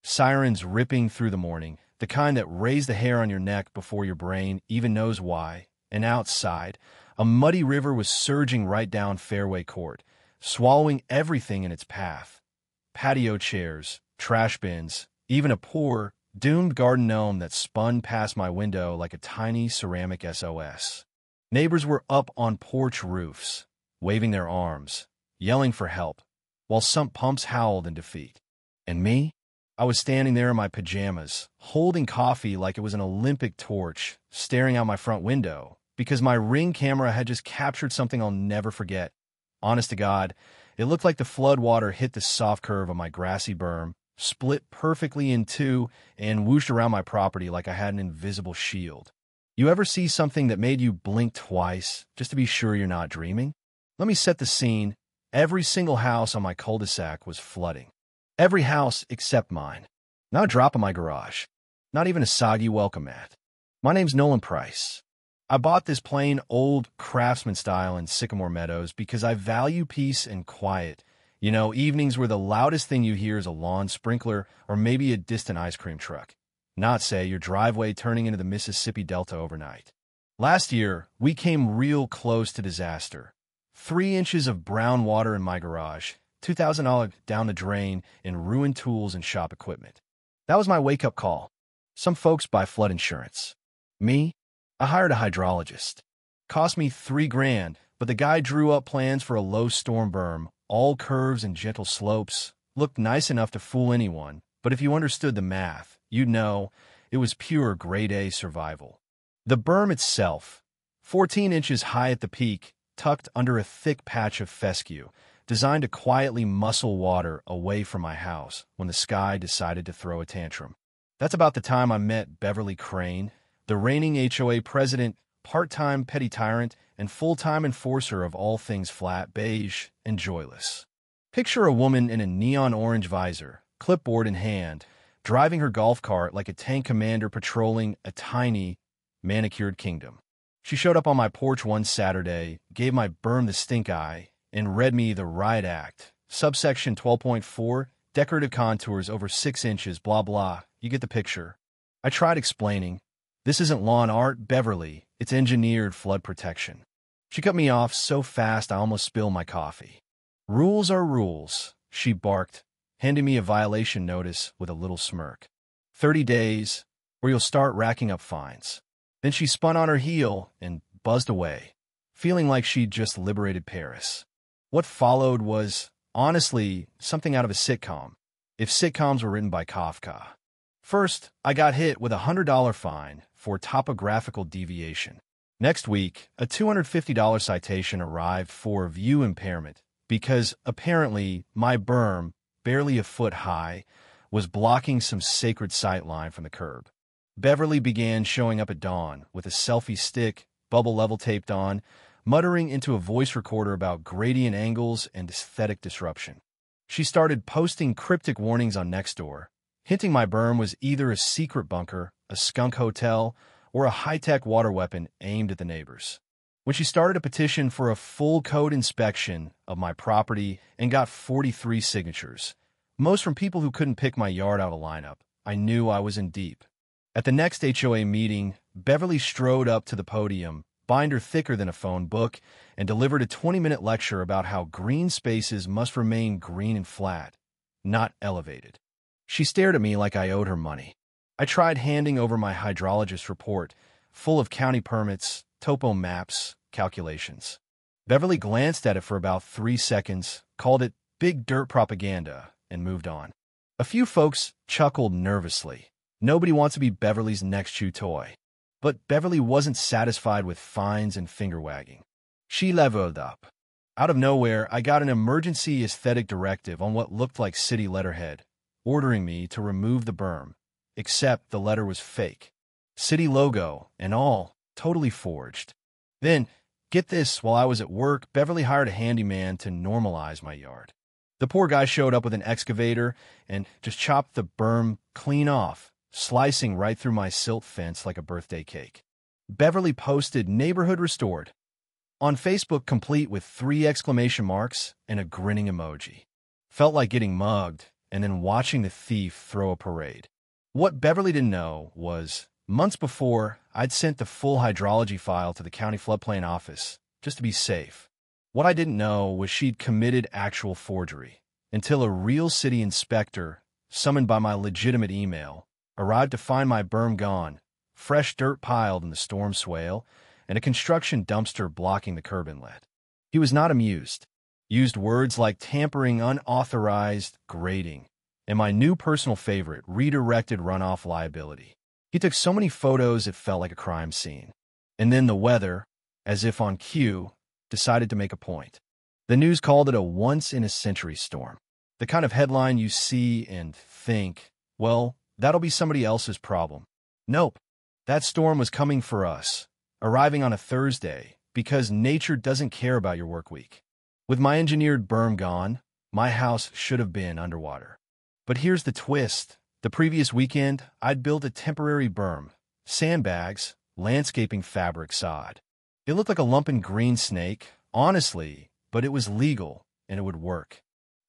Sirens ripping through the morning, the kind that raise the hair on your neck before your brain even knows why. And outside, a muddy river was surging right down Fairway Court, swallowing everything in its path. Patio chairs, trash bins, even a poor, doomed garden gnome that spun past my window like a tiny ceramic SOS. Neighbors were up on porch roofs, waving their arms, yelling for help, while sump pumps howled in defeat. And me? I was standing there in my pajamas, holding coffee like it was an Olympic torch, staring out my front window, because my Ring camera had just captured something I'll never forget. Honest to God, it looked like the flood water hit the soft curve of my grassy berm, split perfectly in two, and whooshed around my property like I had an invisible shield. You ever see something that made you blink twice, just to be sure you're not dreaming? Let me set the scene. Every single house on my cul-de-sac was flooding. Every house except mine. Not a drop in my garage. Not even a soggy welcome mat. My name's Nolan Price. I bought this plain old craftsman style in Sycamore Meadows because I value peace and quiet. You know, evenings where the loudest thing you hear is a lawn sprinkler or maybe a distant ice cream truck. Not, say, your driveway turning into the Mississippi Delta overnight. Last year, we came real close to disaster. 3 inches of brown water in my garage, $2,000 down the drain in ruined tools and shop equipment. That was my wake-up call. Some folks buy flood insurance. Me? I hired a hydrologist. Cost me $3,000, but the guy drew up plans for a low-storm berm, all curves and gentle slopes. Looked nice enough to fool anyone, but if you understood the math, you'd know it was pure grade A survival. The berm itself, 14 inches high at the peak, tucked under a thick patch of fescue, designed to quietly muscle water away from my house when the sky decided to throw a tantrum. That's about the time I met Beverly Crane, the reigning HOA president, part-time petty tyrant, and full-time enforcer of all things flat, beige, and joyless. Picture a woman in a neon orange visor, clipboard in hand, driving her golf cart like a tank commander patrolling a tiny, manicured kingdom. She showed up on my porch one Saturday, gave my berm the stink eye, and read me the riot act. Subsection 12.4, decorative contours over 6 inches, blah blah. You get the picture. I tried explaining. This isn't lawn art, Beverly. It's engineered flood protection. She cut me off so fast I almost spilled my coffee. Rules are rules, she barked, handing me a violation notice with a little smirk. 30 days, or you'll start racking up fines. Then she spun on her heel and buzzed away, feeling like she'd just liberated Paris. What followed was, honestly, something out of a sitcom, if sitcoms were written by Kafka. First, I got hit with a $100 fine for topographical deviation. Next week, a $250 citation arrived for view impairment because, apparently, my berm, barely a foot high, was blocking some sacred sight line from the curb. Beverly began showing up at dawn with a selfie stick, bubble level taped on, muttering into a voice recorder about gradient angles and aesthetic disruption. She started posting cryptic warnings on Nextdoor, hinting my berm was either a secret bunker, a skunk hotel, or a high-tech water weapon aimed at the neighbors. When she started a petition for a full code inspection of my property and got 43 signatures, most from people who couldn't pick my yard out of lineup, I knew I was in deep. At the next HOA meeting, Beverly strode up to the podium, binder thicker than a phone book, and delivered a 20-minute lecture about how green spaces must remain green and flat, not elevated. She stared at me like I owed her money. I tried handing over my hydrologist report, full of county permits, topo maps, calculations. Beverly glanced at it for about 3 seconds, called it big dirt propaganda, and moved on. A few folks chuckled nervously. Nobody wants to be Beverly's next chew toy. But Beverly wasn't satisfied with fines and finger-wagging. She leveled up. Out of nowhere, I got an emergency aesthetic directive on what looked like city letterhead, ordering me to remove the berm, except the letter was fake. City logo and all, totally forged. Then, get this, while I was at work, Beverly hired a handyman to normalize my yard. The poor guy showed up with an excavator and just chopped the berm clean off, slicing right through my silt fence like a birthday cake. Beverly posted "Neighborhood Restored" on Facebook, complete with 3 exclamation marks and a grinning emoji. Felt like getting mugged, and then watching the thief throw a parade. What Beverly didn't know was, months before, I'd sent the full hydrology file to the county floodplain office, just to be safe. What I didn't know was she'd committed actual forgery, until a real city inspector, summoned by my legitimate email, arrived to find my berm gone, fresh dirt piled in the storm swale, and a construction dumpster blocking the curb inlet. He was not amused. Used words like tampering, unauthorized, grading, and my new personal favorite, redirected runoff liability. He took so many photos it felt like a crime scene. And then the weather, as if on cue, decided to make a point. The news called it a once-in-a-century storm. The kind of headline you see and think, well, that'll be somebody else's problem. Nope. That storm was coming for us, arriving on a Thursday, because nature doesn't care about your work week. With my engineered berm gone, my house should have been underwater. But here's the twist. The previous weekend, I'd built a temporary berm, sandbags, landscaping fabric sod. It looked like a lumping green snake, honestly, but it was legal, and it would work.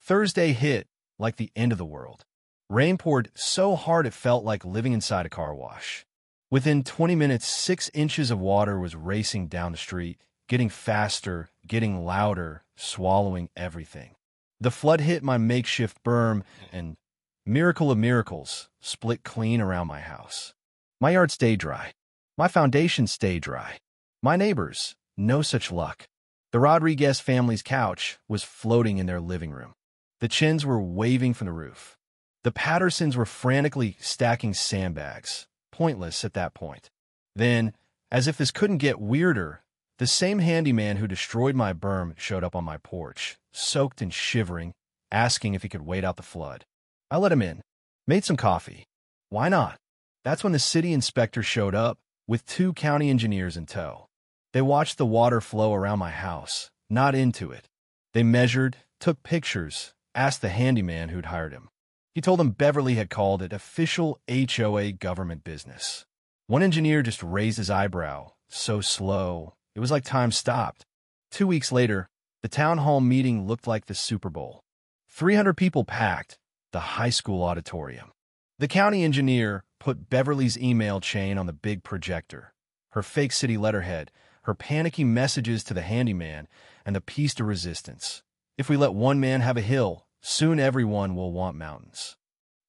Thursday hit like the end of the world. Rain poured so hard it felt like living inside a car wash. Within 20 minutes, 6 inches of water was racing down the street, getting faster, getting louder, swallowing everything. The flood hit my makeshift berm, and miracle of miracles, split clean around my house. My yard stayed dry. My foundation stayed dry. My neighbors, no such luck. The Rodriguez family's couch was floating in their living room. The Chins were waving from the roof. The Pattersons were frantically stacking sandbags, pointless at that point. Then, as if this couldn't get weirder, the same handyman who destroyed my berm showed up on my porch, soaked and shivering, asking if he could wait out the flood. I let him in, made some coffee. Why not? That's when the city inspector showed up, with 2 county engineers in tow. They watched the water flow around my house, not into it. They measured, took pictures, asked the handyman who'd hired him. He told them Beverly had called it official HOA government business. One engineer just raised his eyebrow, so slow, it was like time stopped. 2 weeks later, the town hall meeting looked like the Super Bowl. 300 people packed the high school auditorium. The county engineer put Beverly's email chain on the big projector, her fake city letterhead, her panicky messages to the handyman, and the piece de resistance. If we let one man have a hill, soon everyone will want mountains.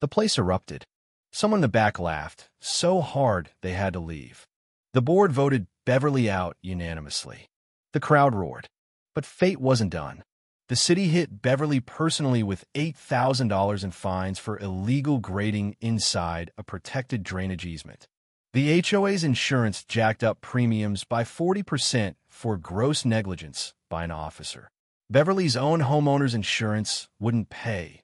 The place erupted. Someone in the back laughed, so hard they had to leave. The board voted Beverly out unanimously. The crowd roared. But fate wasn't done. The city hit Beverly personally with $8,000 in fines for illegal grading inside a protected drainage easement. The HOA's insurance jacked up premiums by 40% for gross negligence by an officer. Beverly's own homeowner's insurance wouldn't pay.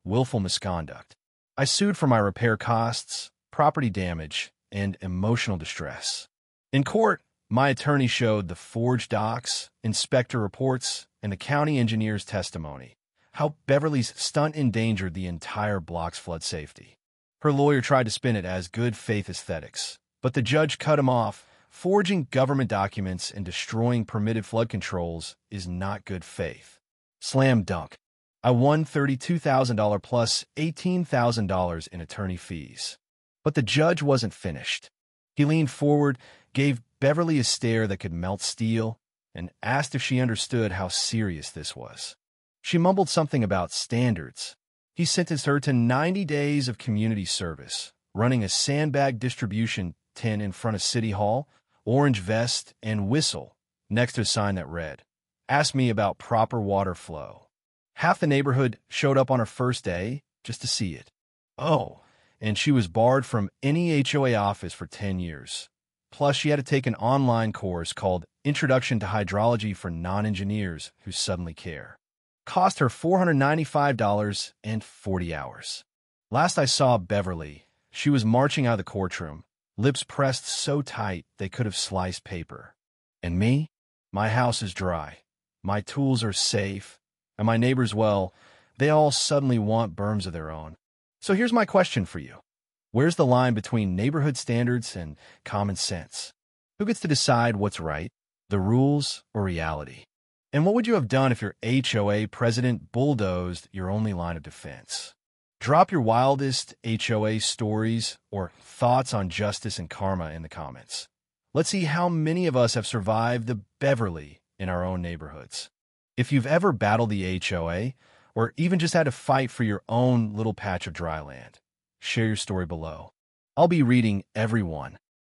Willful misconduct. I sued for my repair costs, property damage, and emotional distress. In court, my attorney showed the forged docs, inspector reports, and the county engineer's testimony, how Beverly's stunt endangered the entire block's flood safety. Her lawyer tried to spin it as good faith aesthetics, but the judge cut him off. Forging government documents and destroying permitted flood controls is not good faith. Slam dunk. I won $32,000 plus $18,000 in attorney fees. But the judge wasn't finished. He leaned forward, gave Beverly a stare that could melt steel, and asked if she understood how serious this was. She mumbled something about standards. He sentenced her to 90 days of community service, running a sandbag distribution tin in front of City Hall, orange vest, and whistle next to a sign that read, "Ask me about proper water flow." Half the neighborhood showed up on her first day just to see it. Oh, and she was barred from any HOA office for 10 years. Plus, she had to take an online course called Introduction to Hydrology for Non-Engineers Who Suddenly Care. Cost her $495 and 40 hours. Last I saw Beverly, she was marching out of the courtroom, lips pressed so tight they could have sliced paper. And me? My house is dry. My tools are safe. And my neighbors, well, they all suddenly want berms of their own. So here's my question for you. Where's the line between neighborhood standards and common sense? Who gets to decide what's right, the rules or reality? And what would you have done if your HOA president bulldozed your only line of defense? Drop your wildest HOA stories or thoughts on justice and karma in the comments. Let's see how many of us have survived the Beverly in our own neighborhoods. If you've ever battled the HOA, or even just had to fight for your own little patch of dry land, share your story below. I'll be reading every one.